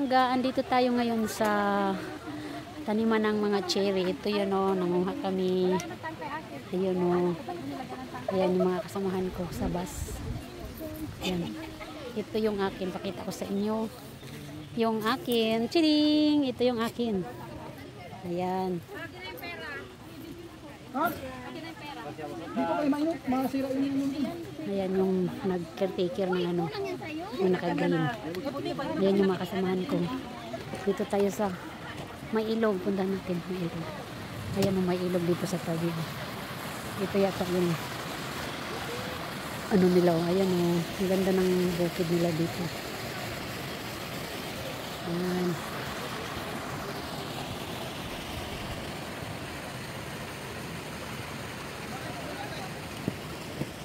umaga, andito tayo ngayon sa taniman ng mga cherry. Ito yun o, nanguha kami. Ayun o. Ayan yung mga kasamahan ko sa bus. Ayan. Ito yung akin. Pakita ko sa inyo. Yung akin. Chiling! Ito yung akin. Ayan. Dito kayo mainit, masira yung Ayan yung nag-caretaker ng ano, yung naka-green. Ayan yung mga kasamahan ko. Dito tayo sa may ilog. Punta natin may ilog. Ayan yung may ilog dito sa tabi. Ito yata yung ano nila. Ayan o. Ang ganda ng bukid nila dito. Ayan.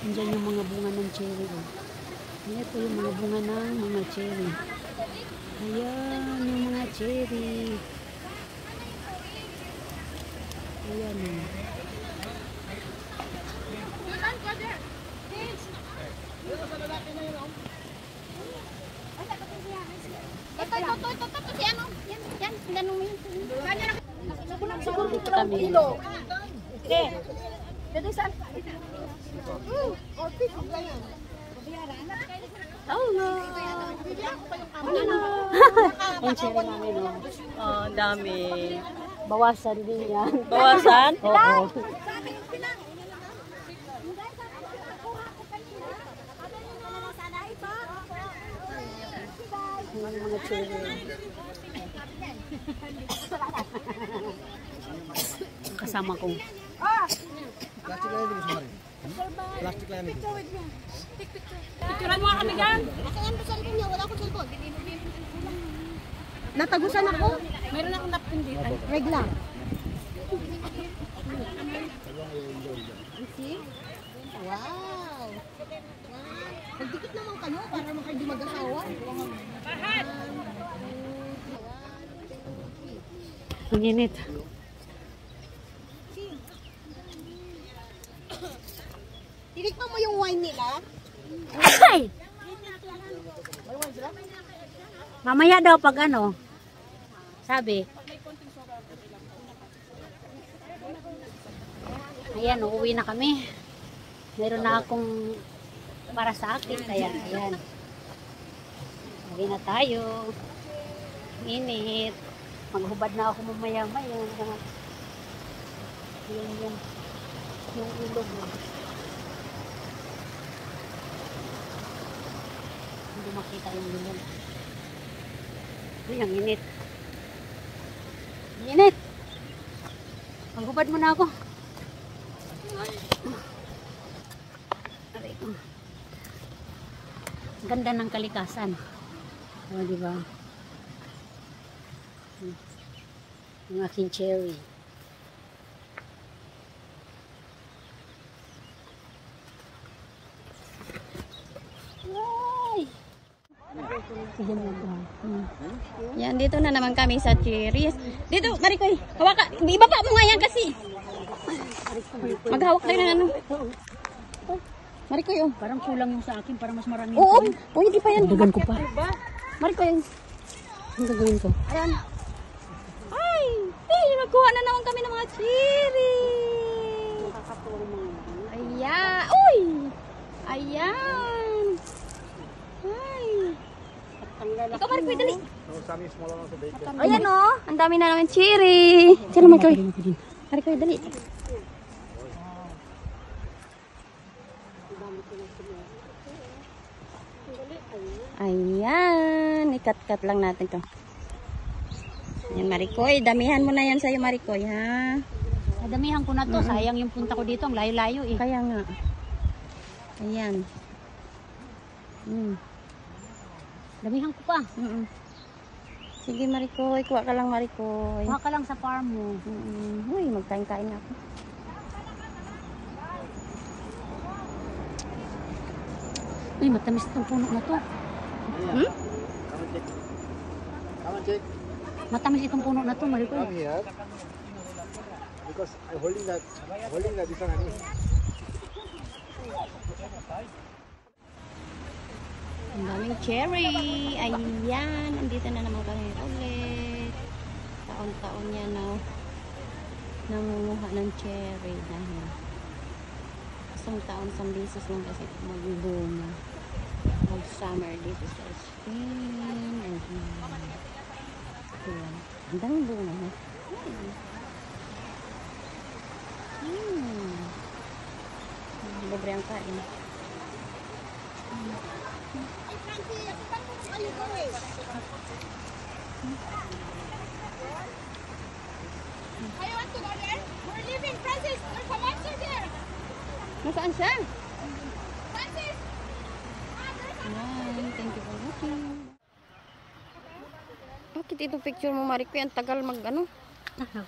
Andiyan yung mga bunga ng cherry. Oh. Ayan po yung mga bunga ng mga cherry. Ayan yung mga cherry. Ayan o. Ito si ano? Yan, ganun mo yun. Dito kami. Dito saan? Oh no! Ang cherry namin o. Oh, ang dami. Bawasan din yan. Bawasan? Oo. Yung mga cherry. Kasama ko. plastic lang yung gusto rin. Plastic lang yung Picturean mo kami dyan. Nasaan ba cellphone niya? Wala akong cellphone. Natagusan ako. Mayroon akong napkin dito. Regla. Wow. Magdikit naman kayo para naman kayo di mag-asawa. Ang init. Tinikman mo yung wine nila? Ay! Mamaya daw pag ano, sabi. Ayan, uuwi na kami. Meron na akong para sa akin. Kaya, ayan. Uwi na tayo. Init. Maghubad na ako mamaya-maya. Ayan, yung ilog mo. Hindi makita yung ilog. Ay, ang init. Ang init. Maghubad mo na ako. Aray ko. Ganda ng kalikasan. O, diba? Yung aking cherry. Yan, dito na naman kami sa cherries. Dito, Marikoy, hawakan. Ibaba mo nga yan kasi. Maghawak tayo ng ano. Marikoy, oh. Parang kulang yung sa akin para mas marami. Oo, oh, hindi pa yan. Dagan ko pa. Marikoy, Ang gagawin ko? ayan. Ay, nagkuha na naman kami ng mga cherry. Ayan, uy. Ayan. Ay. Ikaw, Marikoy, dali. Ayan, oh. Ang dami na namin cherry. Sino, Marikoy? Marikoy, dali. Ayan. Ikat-kat lang natin to. Ayan, Marikoy. Damihan mo na yan sa'yo, Marikoy, ha? Nadamihan ko na to. Sayang yung punta ko dito. Ang layo-layo eh. Kaya nga. Ayan. Damihan ko pa. Sige, Marikoy. Kuha ka lang, Marikoy. Kuha ka lang sa farm mo. Uy, magkain-kain na ako. Uy, matamis itong puno na to. Come and check. Matamis itong puno na to, Marikoy. Come here. Because I'm holding that this one. Ang daming cherry. Ayan. Andito na naman kami ulit. Taon-taon yan na nangunguha ng cherry. Dahil isang taon, isang beses lang kasi magbunga. Mag-summer dito sa Spain. Ayan. Ang daming bunga na. Libre ang kain. Nasaan siya? Ayan, thank you for watching. Bakit itong picture mo, Marikoy? Ang tagal mag-ano?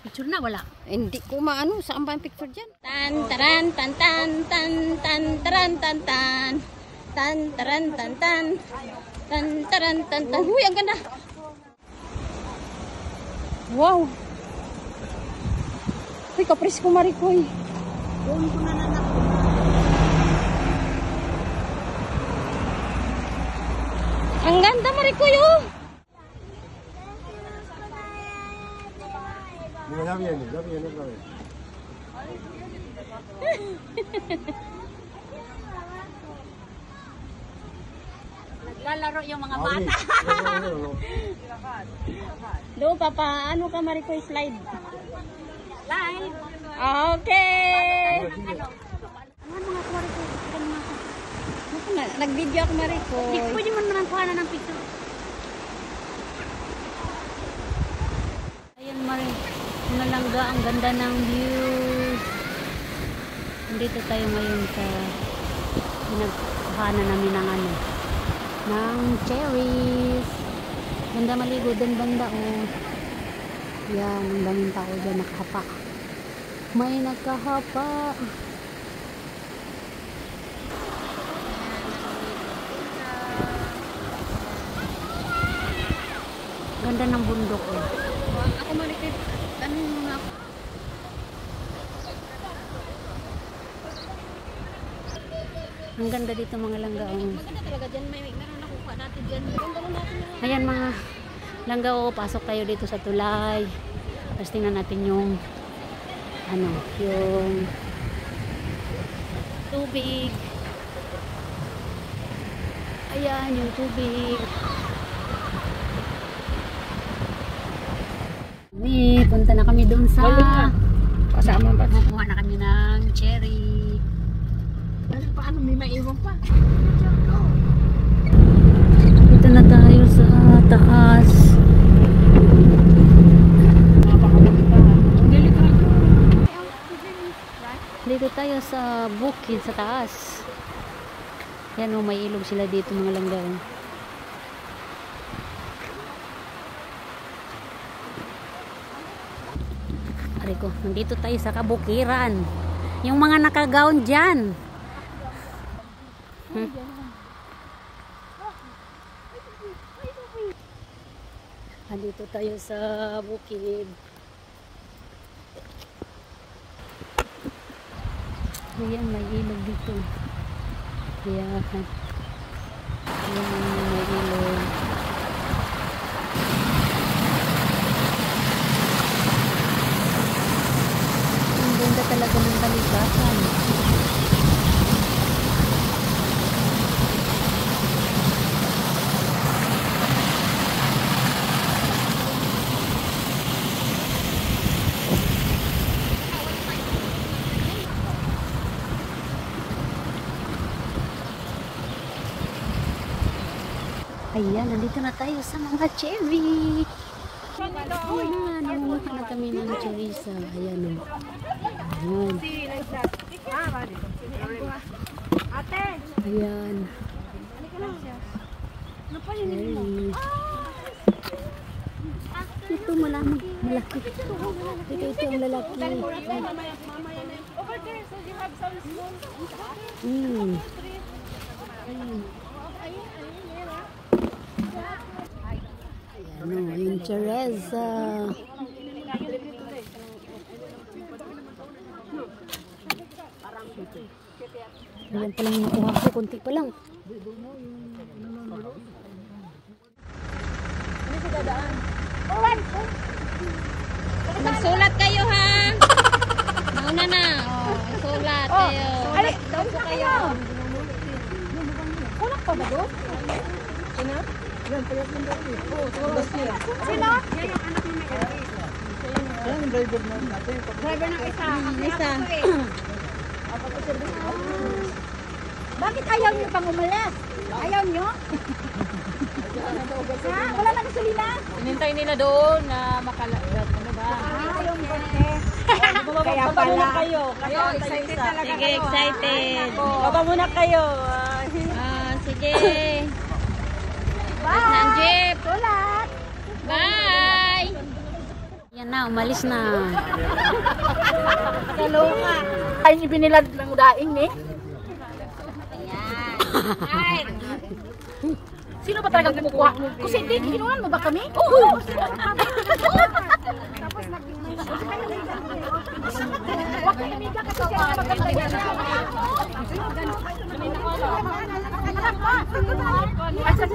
Picture na, wala. Hindi ko maano. Saan ba ang picture dyan? Tan, taran, tan, tan, tan, tan, taran, tan, tan. Tan, taran, tan, tan. Tan, taran, tan, tan. Huy, ang ganda. Wow. Uy, kapris ko, Marikoy. Doon ko na nanak. Ang ganda, Marikoy, oh. Mira, ya viene otra vez. Naglalaro yung mga bata. Do, papa, ano ka, Marikoy, slide? Live. Okay. Nag-video ako, Marikoy. Pwede mo naman kuha na ng picture. Ayan, Mari. Nalangga, ang ganda ng views. Nandito tayo ngayon sa pinagkuhanan namin ng ng cherries. Ganda maligo din banda, oh. Yan, ang daming tao dyan nakahapa. May nagkahapa. Ganda ng bundok, oh. Ako, Marikoy, ano nga ako? Ang ganda dito mga langga, oh. Maganda talaga dyan. Meron nakuha natin dyan. Ganda natin yung... Ayan mga langga, oh. Pasok tayo dito sa tulay. Tapos tingnan natin yung yung tubig. Ayan, yung tubig. Punta na kami doon sa Kasama ba? kukuha na kami ng cherry. Paano may maiwan pa? Dito na tayo sa taas. Dito tayo sa bukid sa taas. Yan, oh, may ilog sila dito mga langga. Ko, nandito tayo sa kabukiran. Yung mga nakagown dyan. Nandito tayo sa bukid. Ayan, may ilog dito. Ayan. Ayan, may ilog. Ganda talaga ng kalikasan. Ayan, nandito na tayo sa mga cherry. Ayan, nangunguha na kami ng cherry sa ayan. Ayan. Ayan. Cherry. Ito malaki. Ito ang lalaki. Ayan, yung Teresa. Ayan pa lang yung nakuha ko. Kunti pa lang. Magsulat kayo ha. Mauna na. Oh, sulat kayo. Daw po kayo. Kulang pa ba doon? Sino? Yan, kaya yung dati. Oo, tulas niya. Sino? Yan yung driver na natin. Driver ng isa. Isa. Bakit ayaw niyo pang umalis? Ayaw niyo? Ha? Wala na gasolina? Hinintay nila doon na makalagdat. Ano ba? Ayaw mo kaya Baba muna pala. kayo. Kayo, excited talaga Sige, kayo. excited. Baba muna kayo. Sige. Bye! Ng jeep. Sulat! Bye! Yan na, umalis na. Kalunga. Ay, ibinilad ng daing eh. Sino ba talaga kumukuha? Kasi hindi, kinunan mo ba kami? Oo! Tapos naging may Huwag kayo amiga kasi siya na maganda yan. Ay, sa